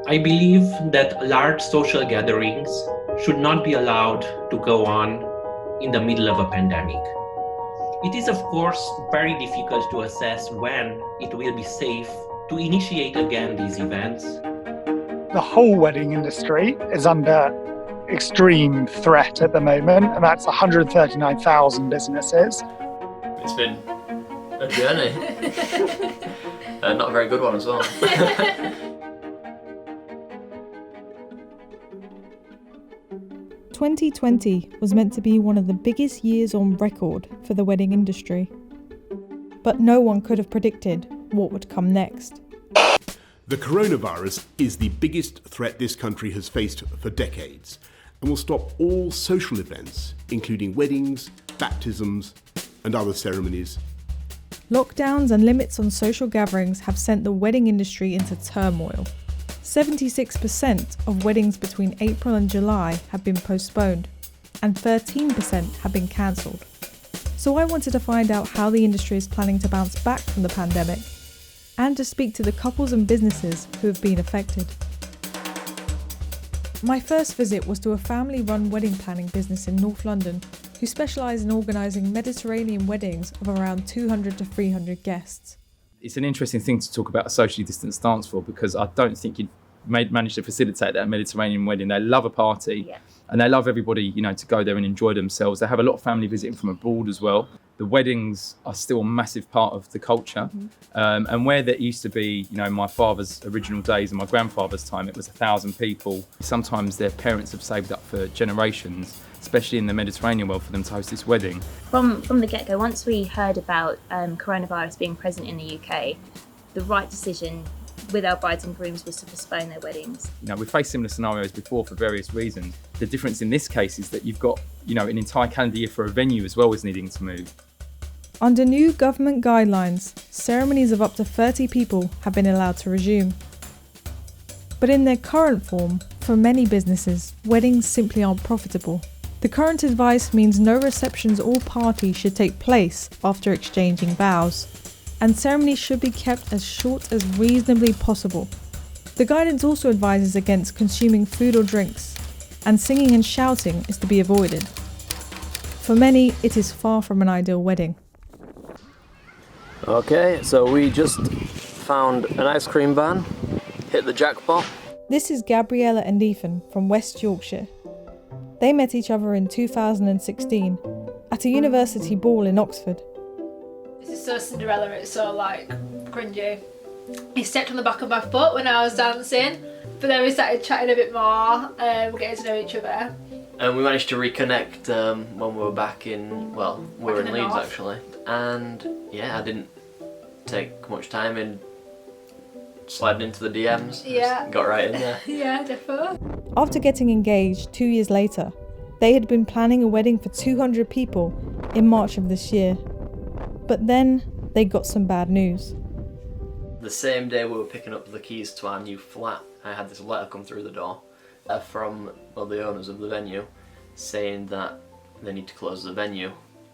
I believe that large social gatherings should not be allowed to go on in the middle of a pandemic. It is, of course, very difficult to assess when it will be safe to initiate again these events. The whole wedding industry is under extreme threat at the moment, and that's 139,000 businesses. It's been a journey. Not a very good one as well. 2020 was meant to be one of the biggest years on record for the wedding industry. But no one could have predicted what would come next. The coronavirus is the biggest threat this country has faced for decades and will stop all social events, including weddings, baptisms, and other ceremonies. Lockdowns and limits on social gatherings have sent the wedding industry into turmoil. 76% of weddings between April and July have been postponed, and 13% have been cancelled. So I wanted to find out how the industry is planning to bounce back from the pandemic, and to speak to the couples and businesses who have been affected. My first visit was to a family-run wedding planning business in North London who specialise in organising Mediterranean weddings of around 200 to 300 guests. It's an interesting thing to talk about a socially distanced dance floor, because I don't think you'd manage to facilitate that Mediterranean wedding. They love a party, and they love everybody, to go there and enjoy themselves. They have a lot of family visiting from abroad as well. The weddings are still a massive part of the culture. And where there used to be, my father's original days and my grandfather's time, it was 1,000 people. Sometimes their parents have saved up for generations, especially in the Mediterranean world, for them to host this wedding. From the get-go, once we heard about coronavirus being present in the UK, the right decision with our brides and grooms was to postpone their weddings. We've faced similar scenarios before for various reasons. The difference in this case is that you've got, an entire calendar year for a venue as well as needing to move. Under new government guidelines, ceremonies of up to 30 people have been allowed to resume. But in their current form, for many businesses, weddings simply aren't profitable. The current advice means no receptions or parties should take place after exchanging vows, and ceremonies should be kept as short as reasonably possible. The guidance also advises against consuming food or drinks, and singing and shouting is to be avoided. For many, it is far from an ideal wedding. Okay, so we just found an ice cream van, hit the jackpot. This is Gabriella and Ethan from West Yorkshire. They met each other in 2016 at a university ball in Oxford. This is so Cinderella, it's so cringy. He stepped on the back of my foot when I was dancing, but then we started chatting a bit more, getting to know each other. And we managed to reconnect when we were back in, we were in Leeds actually. And I didn't take much time in sliding into the DMs. Yeah. Got right in there. Yeah, definitely. After getting engaged 2 years later, they had been planning a wedding for 200 people in March of this year. But then they got some bad news. The same day we were picking up the keys to our new flat, I had this letter come through the door from the owners of the venue saying that they need to close the venue.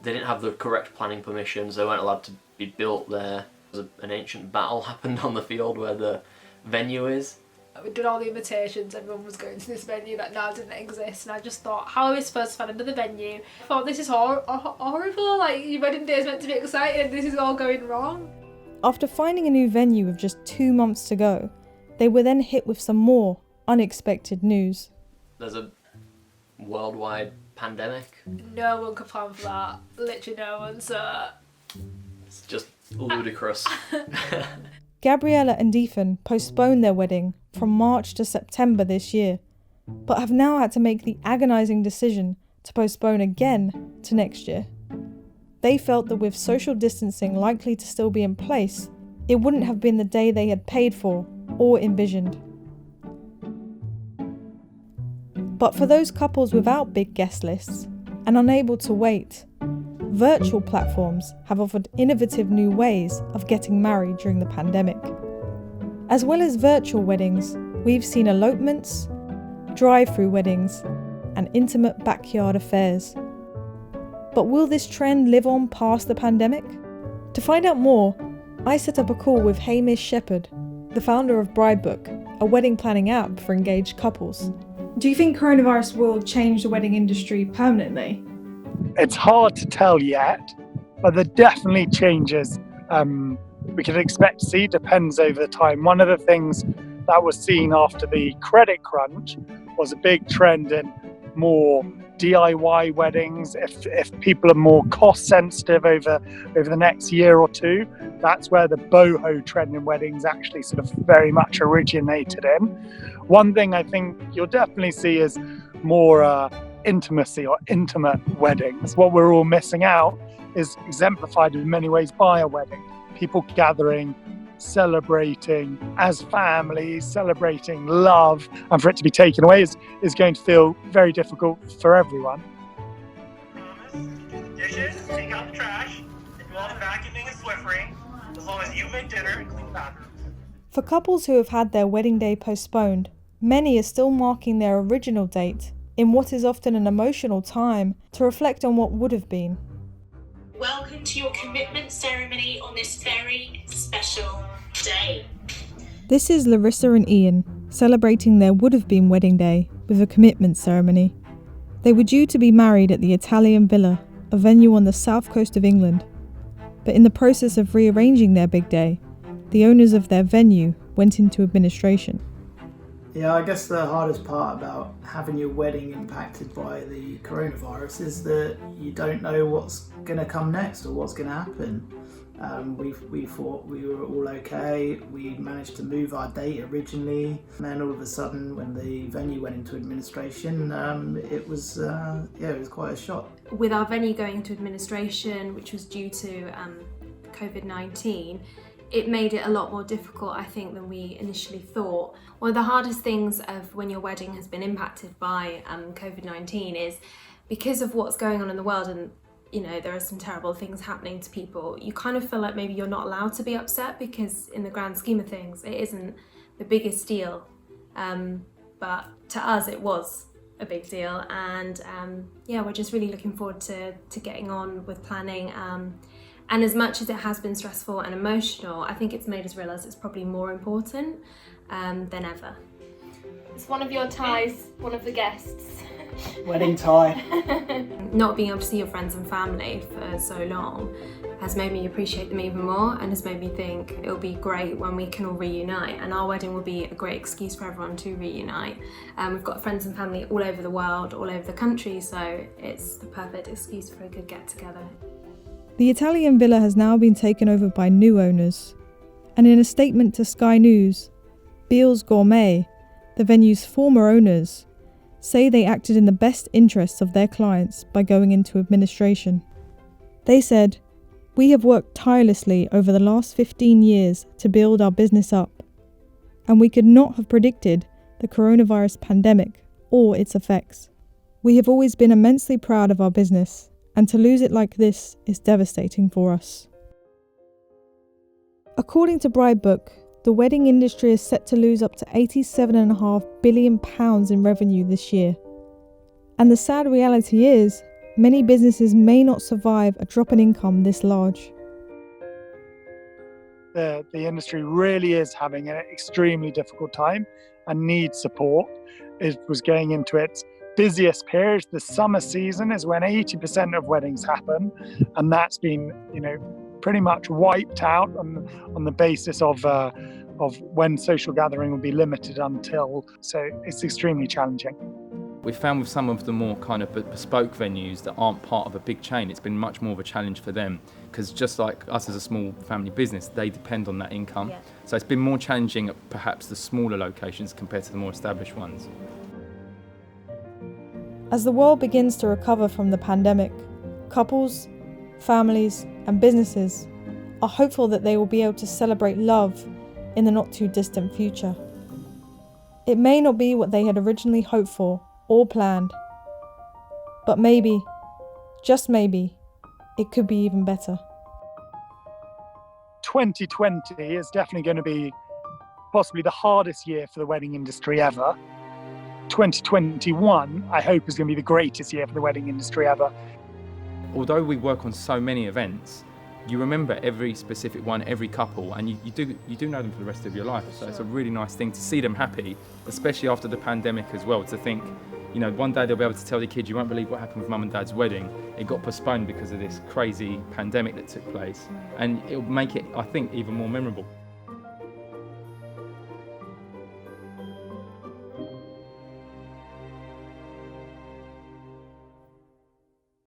They didn't have the correct planning permissions, they weren't allowed to be built there. An ancient battle happened on the field where the venue is. We did all the invitations, everyone was going to this venue that now didn't exist, and I just thought, how are we supposed to find another venue? I thought, this is horrible, your wedding day is meant to be exciting and this is all going wrong. After finding a new venue with just 2 months to go, they were then hit with some more unexpected news. There's a worldwide pandemic. No one could plan for that, literally no one, so... It's just ludicrous. Gabriella and Ethan postponed their wedding from March to September this year, but have now had to make the agonising decision to postpone again to next year. They felt that with social distancing likely to still be in place, it wouldn't have been the day they had paid for or envisioned. But for those couples without big guest lists and unable to wait, virtual platforms have offered innovative new ways of getting married during the pandemic. As well as virtual weddings, we've seen elopements, drive-through weddings, and intimate backyard affairs. But will this trend live on past the pandemic? To find out more, I set up a call with Hamish Shepherd, the founder of Bridebook, a wedding planning app for engaged couples. Do you think coronavirus will change the wedding industry permanently? It's hard to tell yet, but there definitely changes we can expect to see. Depends over the time. One of the things that was seen after the credit crunch was a big trend in more DIY weddings. If people are more cost sensitive over the next year or two, that's where the boho trend in weddings actually sort of very much originated in. One thing I think you'll definitely see is more intimacy or intimate weddings. What we're all missing out is exemplified in many ways by a wedding. People gathering, celebrating as families, celebrating love, and for it to be taken away is going to feel very difficult for everyone. Dishes, take out the trash, and do all the vacuuming and Swiffering, as long as you make dinner and clean bathrooms. For couples who have had their wedding day postponed, many are still marking their original date in what is often an emotional time to reflect on what would have been. Welcome to your commitment ceremony on this very special day. This is Larissa and Ian celebrating their would-have-been wedding day with a commitment ceremony. They were due to be married at the Italian Villa, a venue on the south coast of England. But in the process of rearranging their big day, the owners of their venue went into administration. Yeah, I guess the hardest part about having your wedding impacted by the coronavirus is that you don't know what's going to come next or what's going to happen. We thought we were all okay. We managed to move our date originally, and then all of a sudden, when the venue went into administration, it was quite a shock. With our venue going into administration, which was due to COVID-19, it made it a lot more difficult, I think, than we initially thought. One of the hardest things of when your wedding has been impacted by COVID-19 is because of what's going on in the world, and you know, there are some terrible things happening to people, you kind of feel like maybe you're not allowed to be upset because in the grand scheme of things, it isn't the biggest deal. But to us, it was a big deal. And we're just really looking forward to getting on with planning. And as much as it has been stressful and emotional, I think it's made us realise it's probably more important than ever. It's one of your ties, one of the guests. Wedding tie. Not being able to see your friends and family for so long has made me appreciate them even more, and has made me think it'll be great when we can all reunite, and our wedding will be a great excuse for everyone to reunite. We've got friends and family all over the world, all over the country, so it's the perfect excuse for a good get together. The Italian villa has now been taken over by new owners, and in a statement to Sky News, Beals Gourmet, the venue's former owners, say they acted in the best interests of their clients by going into administration. They said, "We have worked tirelessly over the last 15 years to build our business up, and we could not have predicted the coronavirus pandemic or its effects. We have always been immensely proud of our business, and to lose it like this is devastating for us." According to Bridebook, the wedding industry is set to lose up to £87.5 billion in revenue this year. And the sad reality is, many businesses may not survive a drop in income this large. The industry really is having an extremely difficult time and needs support. It was going into its busiest period. The summer season is when 80% of weddings happen, and that's been, pretty much wiped out on the basis of when social gathering will be limited until. So it's extremely challenging. We found with some of the more kind of bespoke venues that aren't part of a big chain, it's been much more of a challenge for them, because just like us as a small family business, they depend on that income. Yeah. So it's been more challenging at perhaps the smaller locations compared to the more established ones. As the world begins to recover from the pandemic, couples, families, and businesses are hopeful that they will be able to celebrate love in the not too distant future. It may not be what they had originally hoped for or planned, but maybe, just maybe, it could be even better. 2020 is definitely going to be possibly the hardest year for the wedding industry ever. 2021, I hope, is going to be the greatest year for the wedding industry ever. Although we work on so many events, you remember every specific one, every couple, and you do know them for the rest of your life. So it's a really nice thing to see them happy, especially after the pandemic as well, to think, you know, one day they'll be able to tell the kids, you won't believe what happened with mum and dad's wedding. It got postponed because of this crazy pandemic that took place. And it'll make it, I think, even more memorable.